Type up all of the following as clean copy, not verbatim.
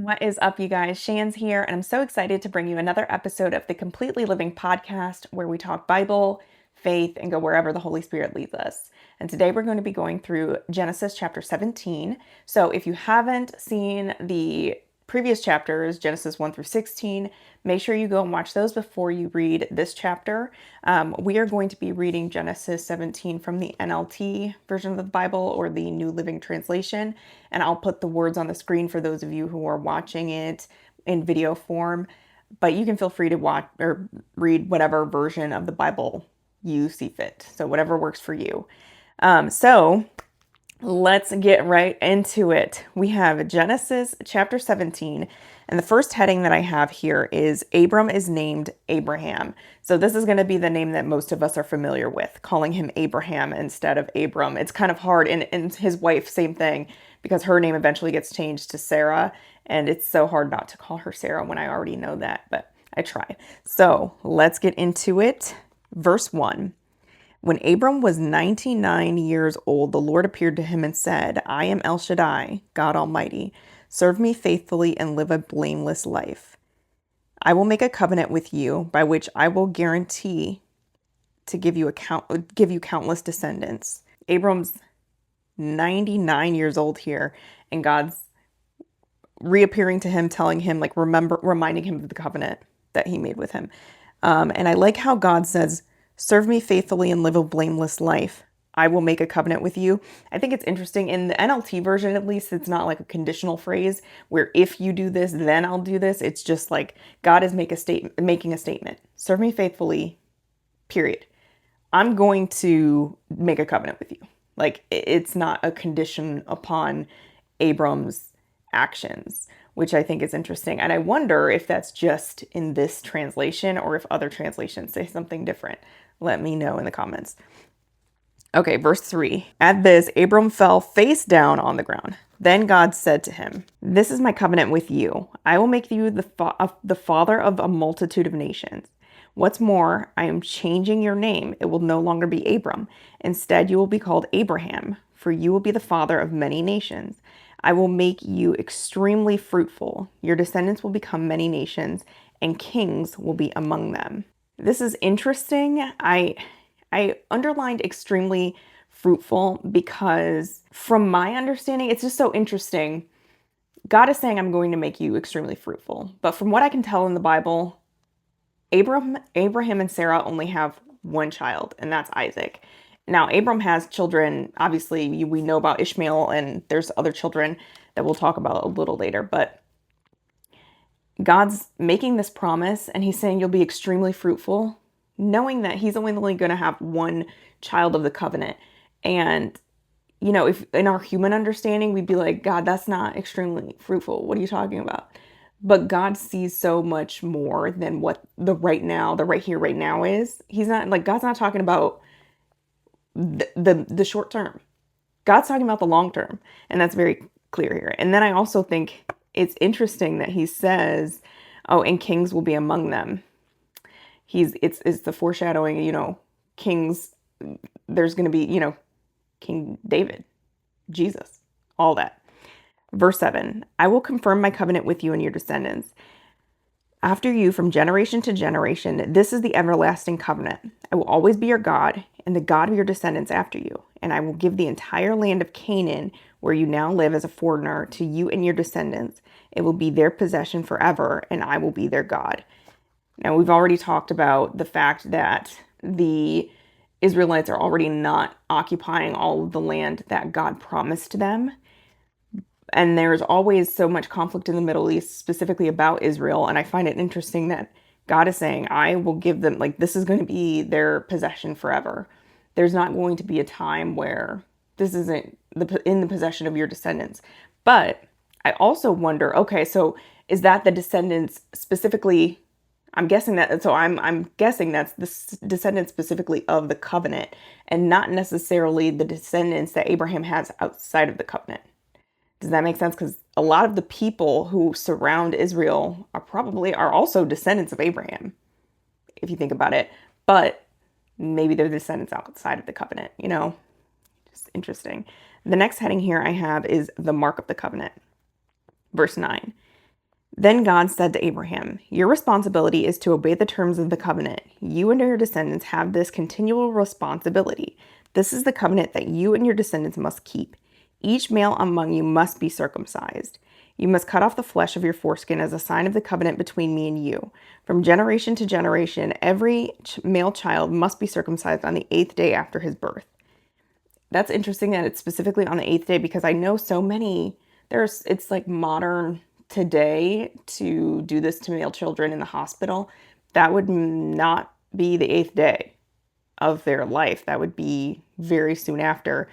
What is up, you guys? Shan's here, and I'm so excited to bring you another episode of the Completely Living podcast where we talk Bible, faith, and go wherever the Holy Spirit leads us. And today we're going to be going through Genesis chapter 17. So if you haven't seen the previous chapters, Genesis 1 through 16, make sure you go and watch those before you read this chapter. We are going to be reading Genesis 17 from the NLT version of the Bible or the New Living Translation, and I'll put the words on the screen for those of you who are watching it in video form, but you can feel free to watch or read whatever version of the Bible you see fit. So whatever works for you. So let's get right into it. We have Genesis chapter 17, and the first heading that I have here is Abram is named Abraham. So this is going to be the name that most of us are familiar with, calling him Abraham instead of Abram. It's kind of hard, and his wife, same thing, because her name eventually gets changed to Sarah, and it's so hard not to call her Sarah when I already know that, but I try. So let's get into it. Verse 1. When Abram was 99 years old, the Lord appeared to him and said, I am El Shaddai, God Almighty. Serve me faithfully and live a blameless life. I will make a covenant with you by which I will guarantee to give you countless descendants. Abram's 99 years old here, and God's reappearing to him, telling him, reminding him of the covenant that he made with him. And I like how God says, serve me faithfully and live a blameless life. I will make a covenant with you. I think it's interesting. In the NLT version, at least, it's not like a conditional phrase where if you do this, then I'll do this. It's just like God is making a statement. Serve me faithfully, period. I'm going to make a covenant with you. Like, it's not a condition upon Abram's actions, which I think is interesting. And I wonder if that's just in this translation or if other translations say something different. Let me know in the comments. Okay, verse 3. At this, Abram fell face down on the ground. Then God said to him, this is my covenant with you. I will make you the father of a multitude of nations. What's more, I am changing your name. It will no longer be Abram. Instead, you will be called Abraham, for you will be the father of many nations. I will make you extremely fruitful. Your descendants will become many nations, and kings will be among them. This is interesting. I underlined extremely fruitful because from my understanding, it's just so interesting. God is saying, I'm going to make you extremely fruitful. But from what I can tell in the Bible, Abraham and Sarah only have one child, and that's Isaac. Now, Abram has children. Obviously, we know about Ishmael, and there's other children that we'll talk about a little later. But God's making this promise, and he's saying you'll be extremely fruitful, knowing that he's only going to have one child of the covenant. And, you know, if in our human understanding, we'd be like, God, that's not extremely fruitful. What are you talking about? But God sees so much more than what the right here, right now is. He's not like, God's not talking about the short term. God's talking about the long term. And that's very clear here. And then I also think it's interesting that he says, oh, and kings will be among them. It's the foreshadowing, kings, there's going to be, King David, Jesus, all that. Verse 7, I will confirm my covenant with you and your descendants. After you, from generation to generation, this is the everlasting covenant. I will always be your God and the God of your descendants after you. And I will give the entire land of Canaan, where you now live as a foreigner, to you and your descendants. It will be their possession forever, and I will be their God. Now, we've already talked about the fact that the Israelites are already not occupying all of the land that God promised them. And there's always so much conflict in the Middle East, specifically about Israel. And I find it interesting that God is saying, I will give them, this is going to be their possession forever. There's not going to be a time where this isn't in the possession of your descendants. But I also wonder, okay, so is that the descendants specifically? I'm guessing that's the descendants specifically of the covenant and not necessarily the descendants that Abraham has outside of the covenant. Does that make sense? Because a lot of the people who surround Israel are also descendants of Abraham, if you think about it. But maybe they're descendants outside of the covenant, Just interesting. The next heading here I have is the mark of the covenant. Verse 9. Then God said to Abraham, "Your responsibility is to obey the terms of the covenant. You and your descendants have this continual responsibility. This is the covenant that you and your descendants must keep. Each male among you must be circumcised. You must cut off the flesh of your foreskin as a sign of the covenant between me and you. From generation to generation, every male child must be circumcised on the 8th day after his birth." That's interesting that it's specifically on the 8th day, because I know so many, it's like modern today to do this to male children in the hospital. That would not be the 8th day of their life. That would be very soon after.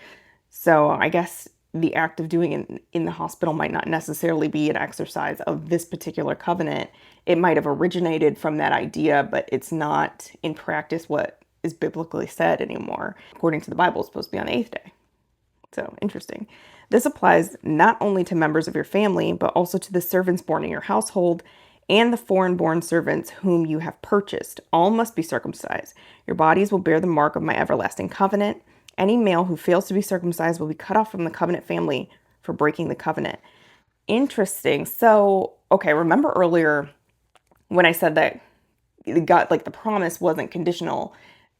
So I guess the act of doing it in the hospital might not necessarily be an exercise of this particular covenant. It might have originated from that idea, but it's not in practice what is biblically said anymore. According to the Bible, it's supposed to be on the 8th day. So interesting. This applies not only to members of your family, but also to the servants born in your household and the foreign-born servants whom you have purchased. All must be circumcised. Your bodies will bear the mark of my everlasting covenant. Any male who fails to be circumcised will be cut off from the covenant family for breaking the covenant. Interesting. So, okay, remember earlier when I said that God, like the promise wasn't conditional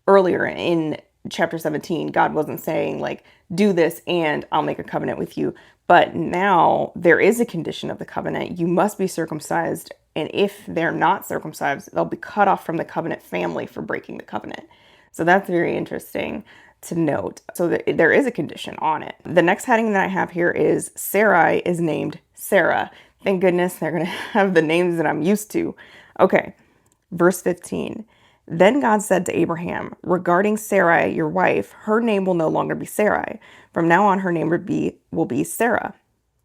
earlier in chapter 17, God wasn't saying like, do this and I'll make a covenant with you. But now there is a condition of the covenant. You must be circumcised. And if they're not circumcised, they'll be cut off from the covenant family for breaking the covenant. So that's very interesting to note. So there is a condition on it. The next heading that I have here is Sarai is named Sarah. Thank goodness they're going to have the names that I'm used to. Okay, verse 15. Then God said to Abraham, regarding Sarai, your wife, her name will no longer be Sarai. From now on, her name will be Sarah.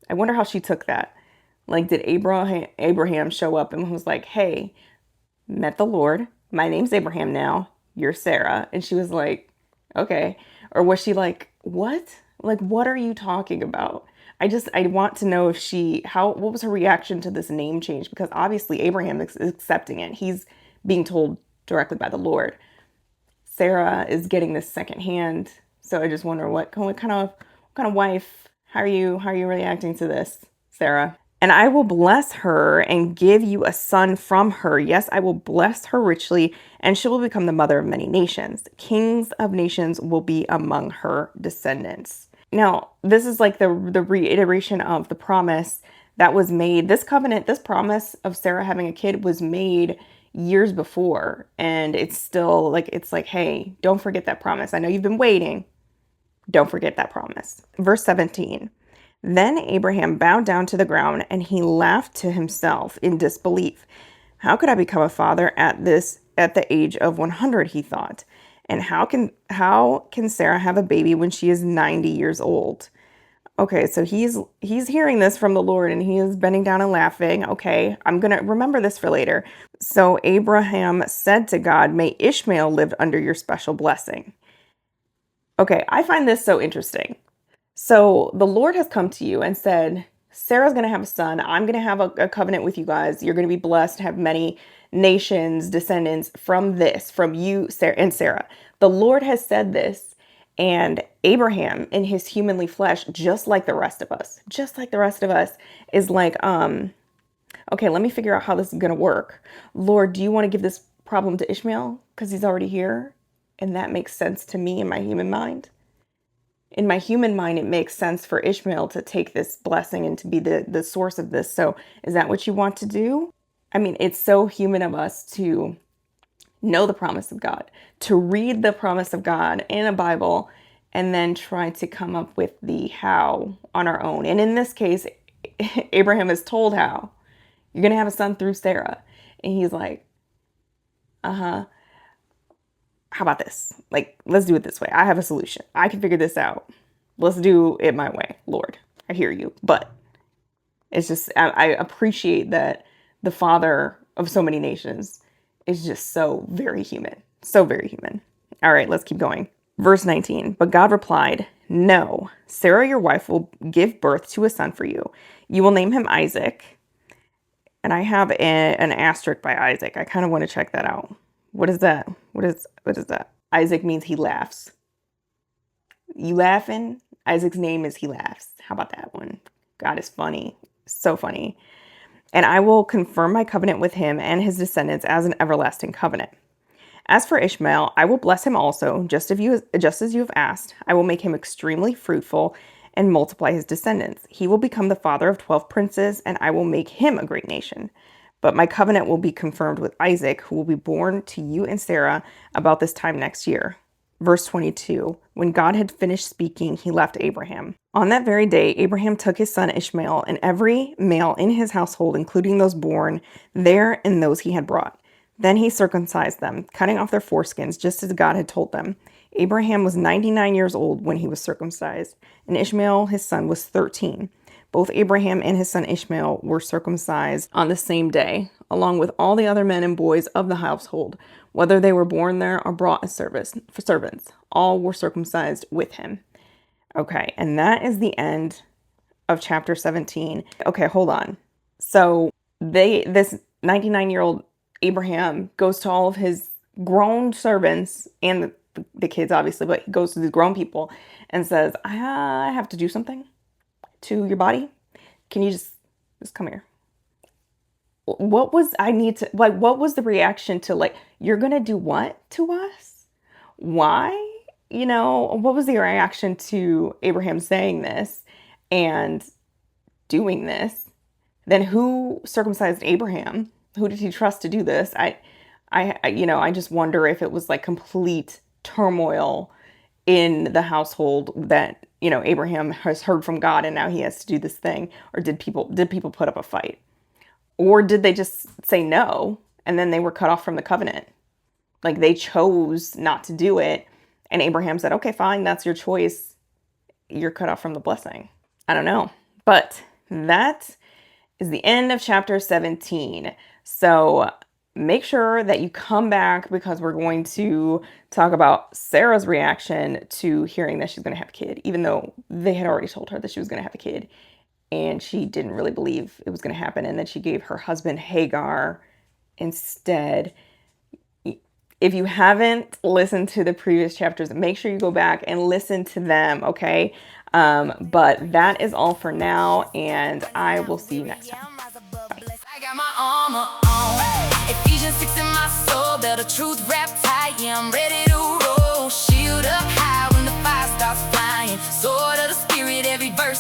I wonder how she took that. Like, did Abraham show up and was like, hey, met the Lord. My name's Abraham now. You're Sarah. And she was like, okay. Or was she like, what? Like, what are you talking about? I want to know if what was her reaction to this name change? Because obviously Abraham is accepting it. He's being told directly by the Lord. Sarah is getting this secondhand. So I just wonder what kind of wife, how are you reacting to this, Sarah? And I will bless her and give you a son from her. Yes, I will bless her richly, and she will become the mother of many nations. Kings of nations will be among her descendants. Now, this is like the reiteration of the promise that was made. This covenant, this promise of Sarah having a kid was made years before. And it's still like, hey, don't forget that promise. I know you've been waiting. Don't forget that promise. Verse 17. Then Abraham bowed down to the ground and he laughed to himself in disbelief. How could I become a father at the age of 100, he thought. And how can Sarah have a baby when she is 90 years old? Okay, so he's hearing this from the Lord and he is bending down and laughing. Okay, I'm going to remember this for later. So Abraham said to God, may Ishmael live under your special blessing. Okay, I find this so interesting. So the Lord has come to you and said, Sarah's going to have a son. I'm going to have a covenant with you guys. You're going to be blessed to have many nations, descendants from you, Sarah and Sarah. The Lord has said this. And Abraham in his humanly flesh, just like the rest of us, is like, okay, let me figure out how this is going to work. Lord, do you want to give this problem to Ishmael? Because he's already here. And that makes sense to me in my human mind. In my human mind, it makes sense for Ishmael to take this blessing and to be the source of this. So is that what you want to do? I mean, it's so human of us to know the promise of God, to read the promise of God in a Bible, and then try to come up with the how on our own. And in this case, Abraham is told how. You're going to have a son through Sarah. And he's like, how about this? Like, let's do it this way. I have a solution. I can figure this out. Let's do it my way. Lord, I hear you. But it's just, I appreciate that the father of so many nations is just so very human. So very human. All right, let's keep going. Verse 19. But God replied, no, Sarah, your wife, will give birth to a son for you. You will name him Isaac. And I have an asterisk by Isaac. I kind of want to check that out. What is that? What is that? Isaac means he laughs. You laughing? Isaac's name is he laughs. How about that one? God is funny. So funny. and I will confirm my covenant with him and his descendants as an everlasting covenant. As for Ishmael, I will bless him also, just as you have asked. I will make him extremely fruitful and multiply his descendants. He will become the father of 12 princes, and I will make him a great nation. But my covenant will be confirmed with Isaac, who will be born to you and Sarah about this time next year. Verse 22, when God had finished speaking, he left Abraham. On that very day, Abraham took his son Ishmael and every male in his household, including those born there and those he had brought. Then he circumcised them, cutting off their foreskins, just as God had told them. Abraham was 99 years old when he was circumcised, and Ishmael, his son, was 13. Both Abraham and his son Ishmael were circumcised on the same day, along with all the other men and boys of the household, whether they were born there or brought as servants. All were circumcised with him. Okay, and that is the end of chapter 17. Okay, hold on. So this 99-year-old Abraham goes to all of his grown servants and the kids, obviously, but he goes to these grown people and says, I have to do something to your body. Can you just come here? What was the reaction to, like, you're going to do what to us? Why? What was the reaction to Abraham saying this and doing this? Then who circumcised Abraham? Who did he trust to do this? I just wonder if it was like complete turmoil in the household that, Abraham has heard from God and now he has to do this thing. Or did people put up a fight? Or did they just say no and then they were cut off from the covenant? Like, they chose not to do it. And Abraham said, okay, fine, that's your choice. You're cut off from the blessing. I don't know. But that is the end of chapter 17. So make sure that you come back, because we're going to talk about Sarah's reaction to hearing that she's going to have a kid, even though they had already told her that she was going to have a kid. And she didn't really believe it was going to happen. And then she gave her husband Hagar instead. If you haven't listened to the previous chapters, make sure you go back and listen to them, okay? But that is all for now, and I will see you next time. Bye. I got my armor on. Ephesians 6 in my soul, better truth wrapped tight. Yeah, I'm ready to roll. Shield up high when the fire starts flying. Sword of the spirit, every verse